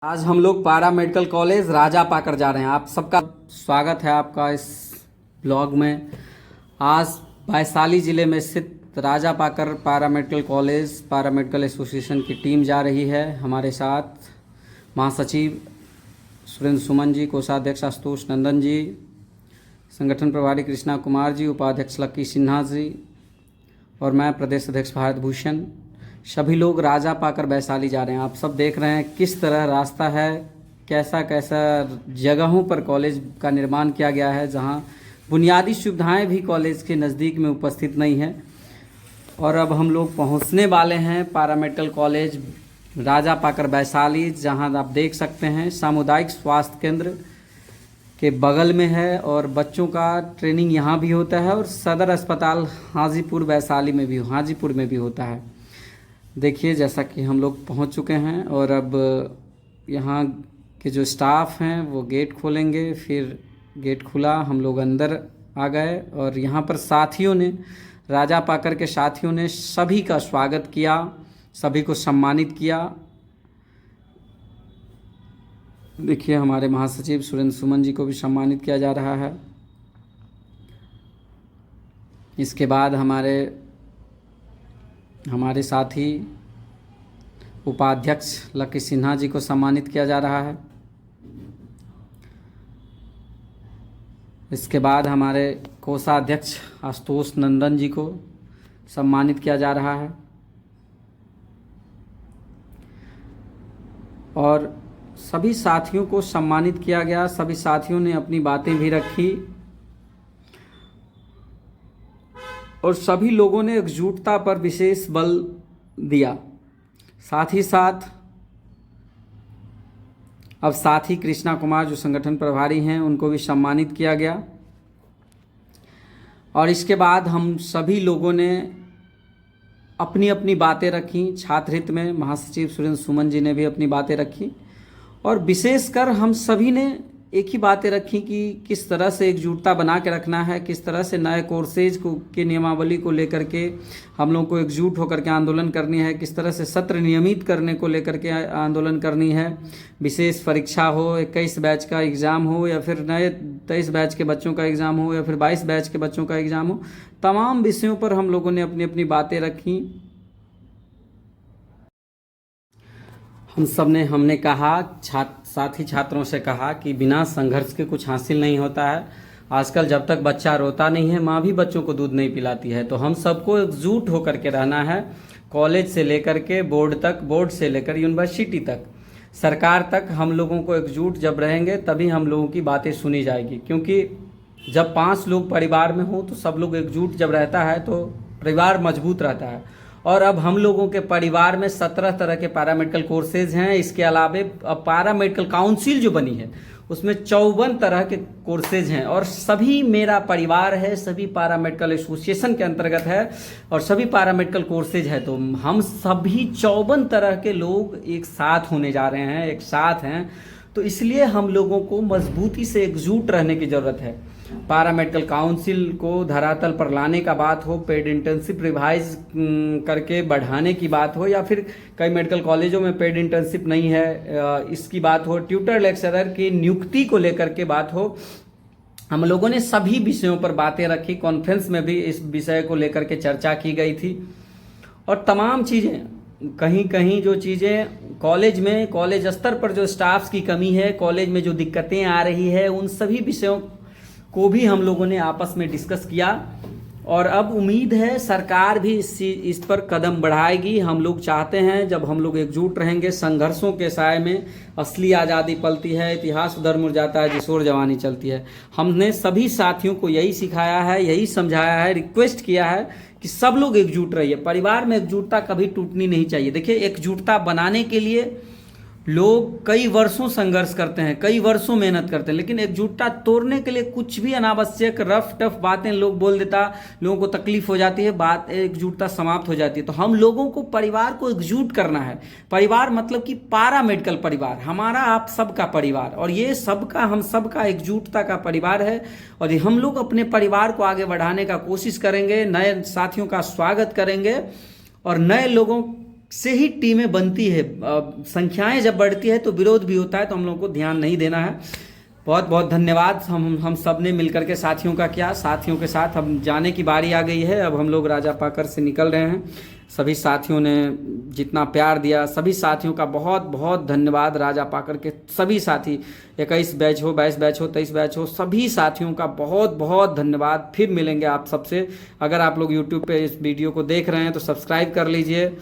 आज हम लोग पारा मेडिकल कॉलेज राजा पाकर जा रहे हैं। आप सबका स्वागत है आपका इस ब्लॉग में। आज वैशाली ज़िले में स्थित राजा पाकर पारा मेडिकल कॉलेज पारा मेडिकल एसोसिएशन की टीम जा रही है। हमारे साथ महासचिव सुरेंद्र सुमन जी, कोषाध्यक्ष आशुतोष नंदन जी, संगठन प्रभारी कृष्णा कुमार जी, उपाध्यक्ष लक्की सिन्हा जी और मैं प्रदेश अध्यक्ष भारत भूषण। सभी लोग राजा पाकर वैशाली जा रहे हैं। आप सब देख रहे हैं किस तरह रास्ता है, कैसा कैसा जगहों पर कॉलेज का निर्माण किया गया है, जहां बुनियादी सुविधाएं भी कॉलेज के नज़दीक में उपस्थित नहीं है। और अब हम लोग पहुंचने वाले हैं पारा मेडिकल कॉलेज राजा पाकर वैशाली, जहां आप देख सकते हैं सामुदायिक स्वास्थ्य केंद्र के बगल में है और बच्चों का ट्रेनिंग यहाँ भी होता है और सदर अस्पताल हाजीपुर वैशाली में भी हाजीपुर में भी होता है। देखिए जैसा कि हम लोग पहुंच चुके हैं और अब यहाँ के जो स्टाफ हैं वो गेट खोलेंगे। फिर गेट खुला, हम लोग अंदर आ गए और यहाँ पर साथियों ने, राजा पाकर के साथियों ने सभी का स्वागत किया, सभी को सम्मानित किया। देखिए हमारे महासचिव सुरेंद्र सुमन जी को भी सम्मानित किया जा रहा है। इसके बाद हमारे साथी उपाध्यक्ष लक्की सिन्हा जी को सम्मानित किया जा रहा है। इसके बाद हमारे कोषाध्यक्ष आशुतोष नंदन जी को सम्मानित किया जा रहा है और सभी साथियों को सम्मानित किया गया। सभी साथियों ने अपनी बातें भी रखी और सभी लोगों ने एकजुटता पर विशेष बल दिया। साथ ही साथ अब साथी कृष्णा कुमार जो संगठन प्रभारी हैं उनको भी सम्मानित किया गया। और इसके बाद हम सभी लोगों ने अपनी अपनी बातें रखी। छात्र हित में महासचिव सुरेंद्र सुमन जी ने भी अपनी बातें रखी और विशेषकर हम सभी ने एक ही बातें रखी कि किस तरह से एकजुटता बना के रखना है, किस तरह से नए कोर्सेज को के नियमावली को लेकर के हम लोग को एकजुट होकर के आंदोलन करनी है, किस तरह से सत्र नियमित करने को लेकर के आंदोलन करनी है। विशेष परीक्षा हो, 21 बैच का एग्ज़ाम हो या फिर नए 23 बैच के बच्चों का एग्ज़ाम हो या फिर 22 बैच के बच्चों का एग्ज़ाम हो, तमाम विषयों पर हम लोगों ने अपनी अपनी बातें रखी। हमने कहा, साथी छात्रों से कहा कि बिना संघर्ष के कुछ हासिल नहीं होता है। आजकल जब तक बच्चा रोता नहीं है, माँ भी बच्चों को दूध नहीं पिलाती है। तो हम सबको एकजुट होकर के रहना है, कॉलेज से लेकर के बोर्ड तक, बोर्ड से लेकर यूनिवर्सिटी तक, सरकार तक। हम लोगों को एकजुट जब रहेंगे तभी हम लोगों की बातें सुनी जाएगी। क्योंकि जब 5 लोग परिवार में हों तो सब लोग एकजुट जब रहता है तो परिवार मजबूत रहता है। और अब हम लोगों के परिवार में 17 तरह के पैरामेडिकल कोर्सेज हैं। इसके अलावे अब पारा मेडिकल काउंसिल जो बनी है उसमें 54 तरह के कोर्सेज हैं और सभी मेरा परिवार है, सभी पारा मेडिकल एसोसिएशन के अंतर्गत है और सभी पारा मेडिकल कोर्सेज है। तो हम सभी 54 तरह के लोग एक साथ होने जा रहे हैं, एक साथ हैं। तो इसलिए हम लोगों को मजबूती से एकजुट रहने की ज़रूरत है। पारा मेडिकल काउंसिल को धरातल पर लाने का बात हो, पेड इंटर्नशिप रिवाइज करके बढ़ाने की बात हो, या फिर कई मेडिकल कॉलेजों में पेड इंटर्नशिप नहीं है इसकी बात हो, ट्यूटर लेक्चरर की नियुक्ति को लेकर के बात हो, हम लोगों ने सभी विषयों पर बातें रखी। कॉन्फ्रेंस में भी इस विषय को लेकर के चर्चा की गई थी और तमाम चीज़ें, कहीं कहीं जो चीज़ें कॉलेज स्तर पर जो स्टाफ्स की कमी है, कॉलेज में जो दिक्कतें आ रही है, उन सभी विषयों को भी हम लोगों ने आपस में डिस्कस किया। और अब उम्मीद है सरकार भी इस पर कदम बढ़ाएगी। हम लोग चाहते हैं जब हम लोग एकजुट रहेंगे, संघर्षों के साए में असली आज़ादी पलती है, इतिहास उधर मुड़ जाता है जिस ओर जवानी चलती है। हमने सभी साथियों को यही सिखाया है, यही समझाया है, रिक्वेस्ट किया है कि सब लोग एकजुट रहिए। परिवार में एकजुटता कभी टूटनी नहीं चाहिए। देखिए एकजुटता बनाने के लिए लोग कई वर्षों संघर्ष करते हैं, कई वर्षों मेहनत करते हैं, लेकिन एकजुटता तोड़ने के लिए कुछ भी अनावश्यक रफ टफ बातें लोग बोल देता, लोगों को तकलीफ हो जाती है, बात एकजुटता समाप्त हो जाती है। तो हम लोगों को परिवार को एकजुट करना है। परिवार मतलब कि पारा मेडिकल परिवार, हमारा आप सबका परिवार, और ये सबका हम सबका एकजुटता का परिवार है। और हम लोग अपने परिवार को आगे बढ़ाने का कोशिश करेंगे, नए साथियों का स्वागत करेंगे और नए लोगों से ही टीमें बनती है। संख्याएं जब बढ़ती है तो विरोध भी होता है, तो हम लोगों को ध्यान नहीं देना है। बहुत बहुत धन्यवाद। हम सब ने मिलकर के साथियों का किया, साथियों के साथ अब जाने की बारी आ गई है। अब हम लोग राजा पाकर से निकल रहे हैं। सभी साथियों ने जितना प्यार दिया, सभी साथियों का बहुत बहुत धन्यवाद। राजा पाकर के सभी साथी, 21 बैच हो, 22 बैच हो, 23 बैच हो, सभी साथियों का बहुत बहुत धन्यवाद। फिर मिलेंगे आप सबसे। अगर आप लोग यूट्यूब पे इस वीडियो को देख रहे हैं तो सब्सक्राइब कर लीजिए,